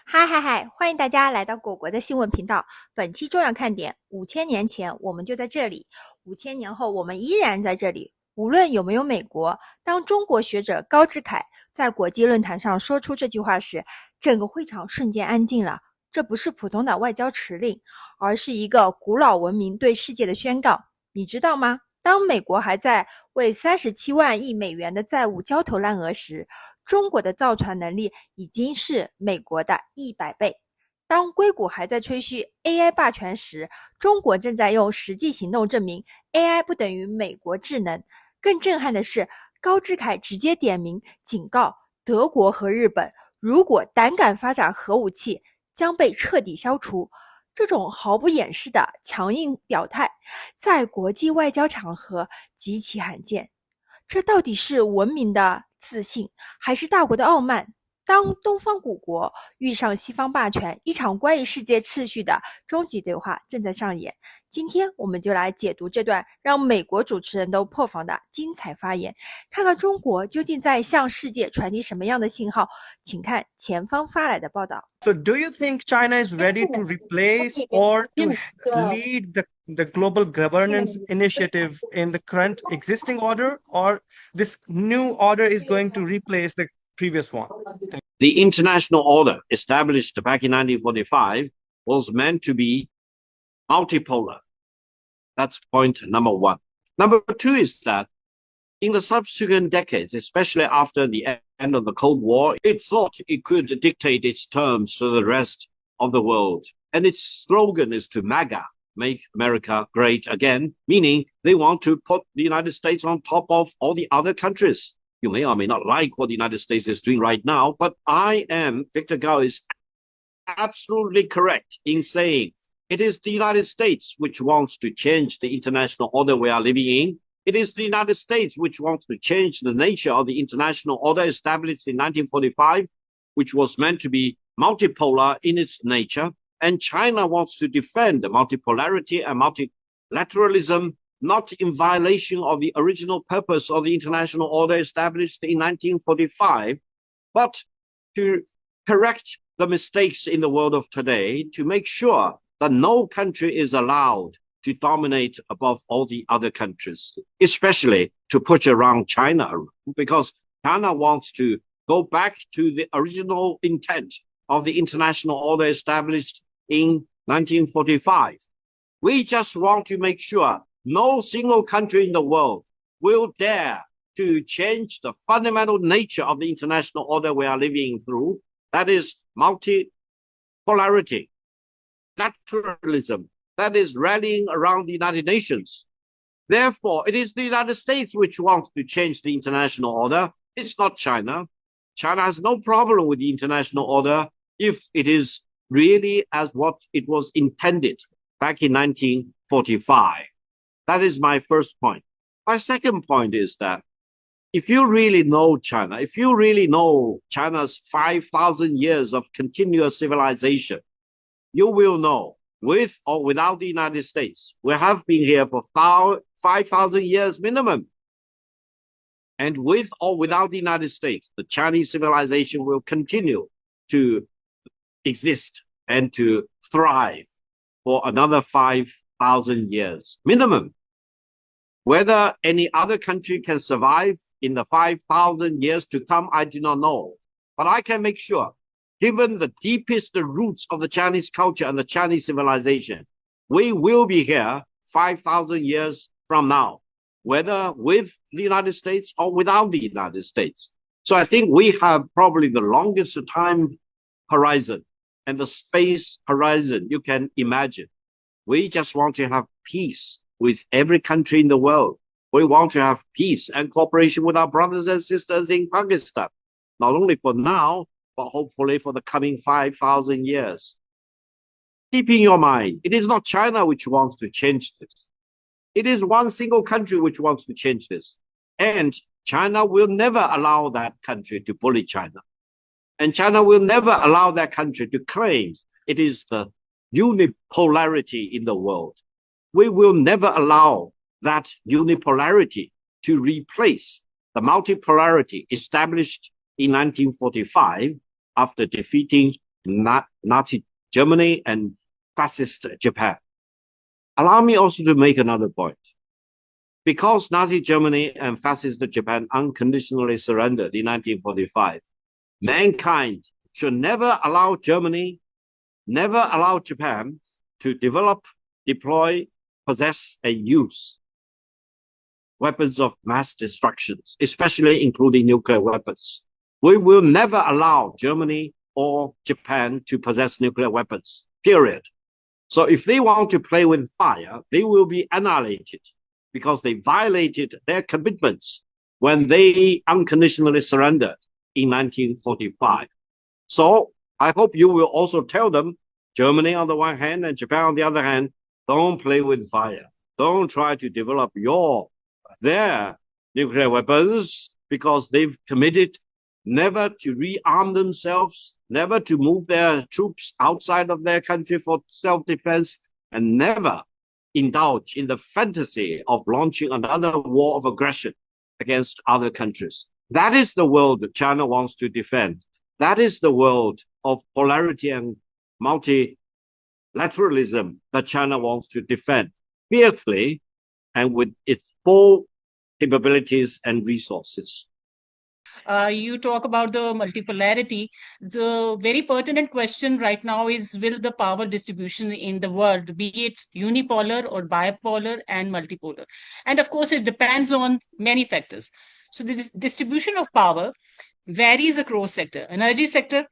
嗨嗨嗨！欢迎大家来到果果的新闻频道。本期重要看点：5000年前我们就在这里，5000年后我们依然在这里。无论有没有美国，当中国学者高志凯在国际论坛上说出这句话时，整个会场瞬间安静了。这不是普通的外交辞令，而是一个古老文明对世界的宣告。你知道吗？当美国还在为37万亿美元的债务焦头烂额时，中国的造船能力已经是美国的100倍。当硅谷还在吹嘘 AI 霸权时，中国正在用实际行动证明 AI 不等于美国智能。更震撼的是，高志凯直接点名警告德国和日本，如果胆敢发展核武器，将被彻底消除。这种毫不掩饰的强硬表态，在国际外交场合极其罕见。这到底是文明的自信，还是大国的傲慢？当东方古国遇上西方霸权，一场关于世界秩序的终极对话正在上演。今天我们就来解读这段让美国主持人都破防的精彩发言，看看中国究竟在向世界传递什么样的信号。请看前方发来的报道。So, do you think China is ready to replace or to lead the global governance initiative in the current existing order, or this new order is going to replace the previous one? The international order established back in 1945 was meant to be multipolar. That's point number one. Number two is that in the subsequent decades, especially after the end of the Cold War, it thought it could dictate its terms to the rest of the world. And its slogan is to MAGA, make America great again, meaning they want to put the United States on top of all the other countries. You may or may not like what the United States is doing right now, but Victor Gao is absolutely correct in saying it is the United States which wants to change the international order we are living in. It is the United States which wants to change the nature of the international order established in 1945, which was meant to be multipolar in its nature. And China wants to defend the multipolarity and multilateralism, not in violation of the original purpose of the international order established in 1945, but to correct the mistakes in the world of today, to make sure that no country is allowed to dominate above all the other countries, especially to push around China, because China wants to go back to the original intent of the international order established in 1945. We just want to make sure no single country in the world will dare to change the fundamental nature of the international order we are living through. That is multipolarity, lateralism, that is rallying around the United Nations. Therefore, it is the United States which wants to change the international order. It's not China. China has no problem with the international order if it is really as what it was intended back in 1945. That is my first point. My second point is that if you really know China, if you really know China's 5,000 years of continuous civilization, you will know, with or without the United States, we have been here for 5,000 years minimum. And with or without the United States, the Chinese civilization will continue to exist and to thrive for another 5,000 years minimum. Whether any other country can survive in the 5,000 years to come, I do not know. But I can make sure, given the deepest roots of the Chinese culture and the Chinese civilization, we will be here 5,000 years from now, whether with the United States or without the United States. So I think we have probably the longest time horizon and the space horizon you can imagine. We just want to have peace with every country in the world. We want to have peace and cooperation with our brothers and sisters in Pakistan, not only for now, but hopefully for the coming 5,000 years. Keep in your mind, it is not China which wants to change this. It is one single country which wants to change this. And China will never allow that country to bully China. And China will never allow that country to claim it is the unipolarity in the world. We will never allow that unipolarity to replace the multipolarity established in 1945 after defeating Nazi Germany and fascist Japan. Allow me also to make another point. Because Nazi Germany and fascist Japan unconditionally surrendered in 1945, mankind should never allow Germany, never allow Japan to develop, deploy, possess, and use weapons of mass destruction, especially including nuclear weapons. We will never allow Germany or Japan to possess nuclear weapons, period. So if they want to play with fire, they will be annihilated because they violated their commitments when they unconditionally surrendered in 1945. So I hope you will also tell them, Germany on the one hand and Japan on the other hand, don't play with fire. Don't try to develop their nuclear weapons because they've committed never to rearm themselves, never to move their troops outside of their country for self-defense, and never indulge in the fantasy of launching another war of aggression against other countries. That is the world that China wants to defend. That is the world of polarity and multilateralism that China wants to defend fiercely and with its full capabilities and resources. You talk about the multipolarity. The very pertinent question right now is, will the power distribution in the world, be it unipolar or bipolar and multipolar? And of course, it depends on many factors. So the distribution of power varies across sector, energy sector,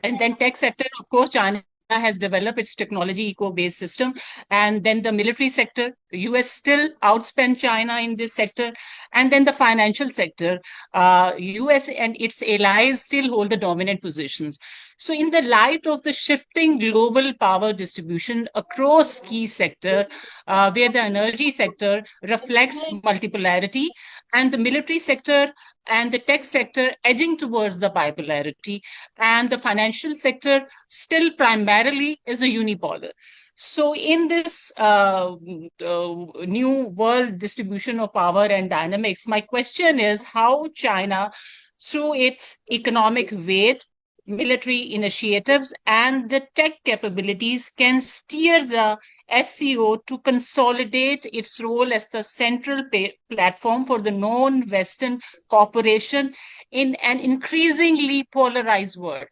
and then tech sector. Of course, China has developed its technology eco-based system, and then the military sector, US still outspend China in this sector, and then the financial sector, US and its allies still hold the dominant positions. So in the light of the shifting global power distribution across key sector, where the energy sector reflects multipolarity and the military sector and the tech sector edging towards the bipolarity, and the financial sector still primarily is the unipolar. So in this new world distribution of power and dynamics, my question is how China, through its economic weight, military initiatives, and the tech capabilities, can steer the SCO to consolidate its role as the central platform for the non-Western cooperation in an increasingly polarized world.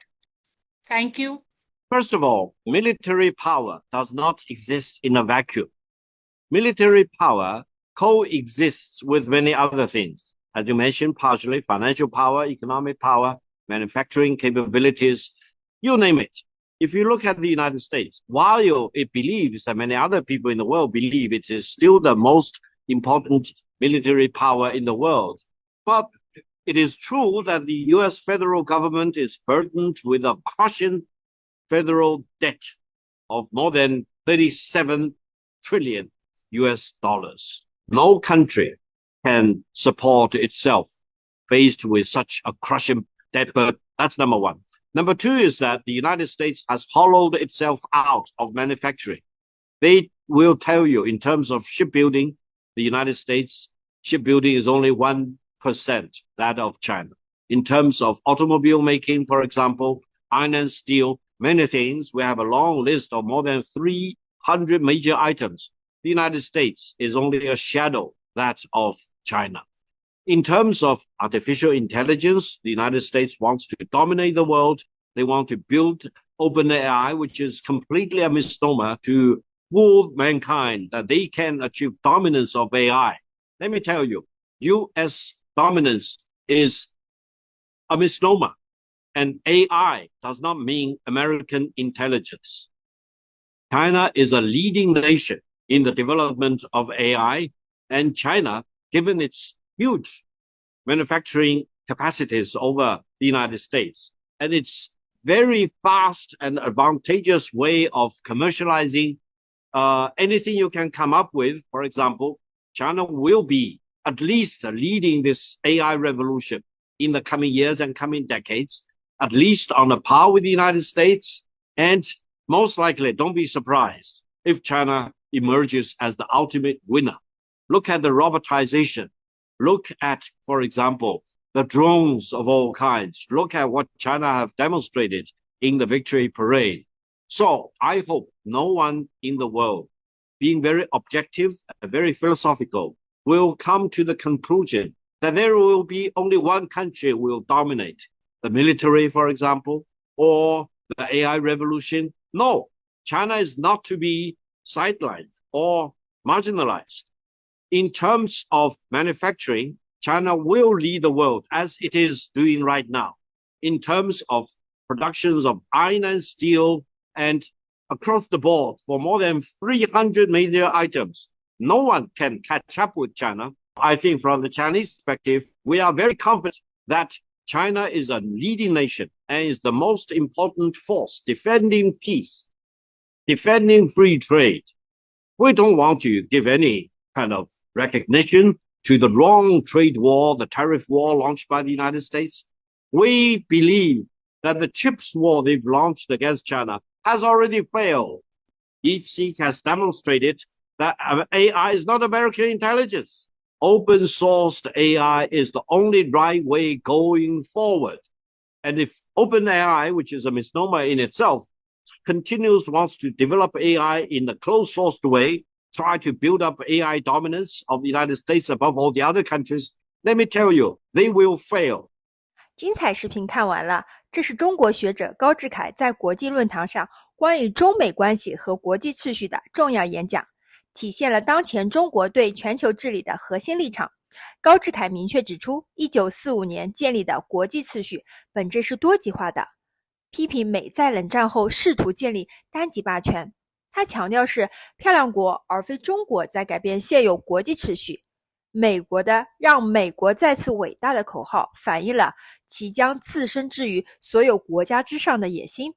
Thank you. First of all, military power does not exist in a vacuum. Military power coexists with many other things. As you mentioned, partially financial power, economic power, manufacturing capabilities, you name it. If you look at the United States, while it believes that many other people in the world believe it is still the most important military power in the world, but it is true that the US federal government is burdened with a crushing federal debt of more than 37 trillion US dollars. No country can support itself faced with such a crushing debt burden. That's number one. Number two is that the United States has hollowed itself out of manufacturing. They will tell you in terms of shipbuilding, the United States shipbuilding is only 1% that of China. In terms of automobile making, for example, iron and steel, many things, we have a long list of more than 300 major items. The United States is only a shadow that of China. In terms of artificial intelligence, the United States wants to dominate the world. They want to build OpenAI, which is completely a misnomer to fool mankind that they can achieve dominance of AI. Let me tell you, US dominance is a misnomer, and AI does not mean American intelligence. China is a leading nation in the development of AI, and China, given its huge manufacturing capacities over the United States and its very fast and advantageous way of commercializing anything you can come up with, for example, China will be at least leading this AI revolution in the coming years and coming decades, at least on a par with the United States. And most likely, don't be surprised if China emerges as the ultimate winner. Look at the robotization. Look at, for example, the drones of all kinds. Look at what China have demonstrated in the victory parade. So I hope no one in the world, being very objective and very philosophical, will come to the conclusion that there will be only one country will dominate, the military, for example, or the AI revolution. No, China is not to be sidelined or marginalized. In terms of manufacturing, China will lead the world as it is doing right now. In terms of productions of iron and steel and across the board for more than 300 major items, no one can catch up with China. I think from the Chinese perspective, we are very confident that China is a leading nation and is the most important force defending peace, defending free trade. We don't want to give any kind of recognition to the wrong trade war, the tariff war launched by the United States. We believe that the chips war they've launched against China has already failed. DeepSeek has demonstrated that AI is not American intelligence. Open sourced AI is the only right way going forward. And if OpenAI, which is a misnomer in itself, wants to develop AI in a closed sourced way, try to build up AI dominance of the United States above all the other countries, let me tell you, they will fail. 精彩视频看完了，这是中国学者高志凯在国际论坛上关于中美关系和国际秩序的重要演讲，体现了当前中国对全球治理的核心立场。高志凯明确指出，1945年建立的国际秩序本质是多极化的，批评美在冷战后试图建立单极霸权。他强调是漂亮国而非中国在改变现有国际秩序。美国的让美国再次伟大的口号反映了其将自身置于所有国家之上的野心。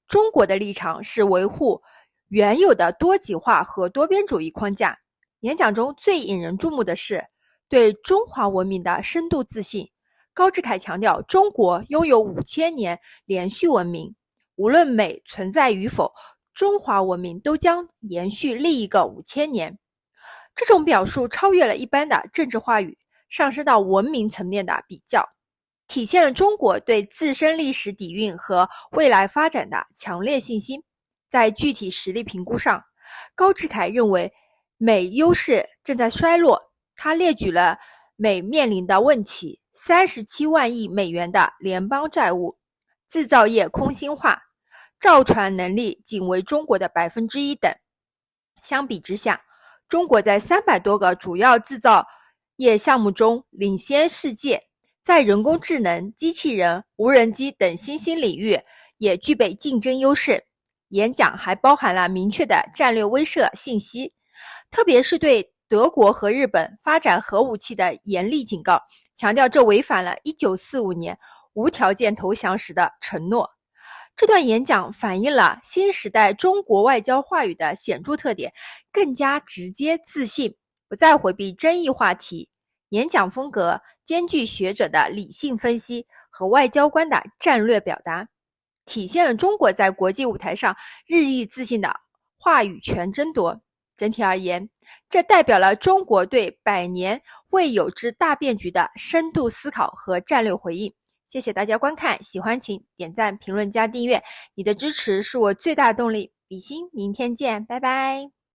中国的立场是维护原有的多极化和多边主义框架。演讲中最引人注目的是对中华文明的深度自信。高志凯强调，中国拥有5000年连续文明，无论美存在与否，中华文明都将延续另一个5000年。这种表述超越了一般的政治话语，上升到文明层面的比较，体现了中国对自身历史底蕴和未来发展的强烈信心。在具体实力评估上，高志凯认为美优势正在衰落。他列举了美面临的问题：37万亿美元的联邦债务，制造业空心化，造船能力仅为中国的1%等。相比之下，中国在300多个主要制造业项目中领先世界，在人工智能、机器人、无人机等新兴领域也具备竞争优势。演讲还包含了明确的战略威慑信息，特别是对德国和日本发展核武器的严厉警告，强调这违反了1945年无条件投降时的承诺。这段演讲反映了新时代中国外交话语的显著特点，更加直接自信，不再回避争议话题。演讲风格兼具学者的理性分析和外交官的战略表达，体现了中国在国际舞台上日益自信的话语权争夺。整体而言，这代表了中国对100年未有之大变局的深度思考和战略回应。谢谢大家观看，喜欢请点赞、评论加订阅，你的支持是我最大的动力。比心，明天见，拜拜。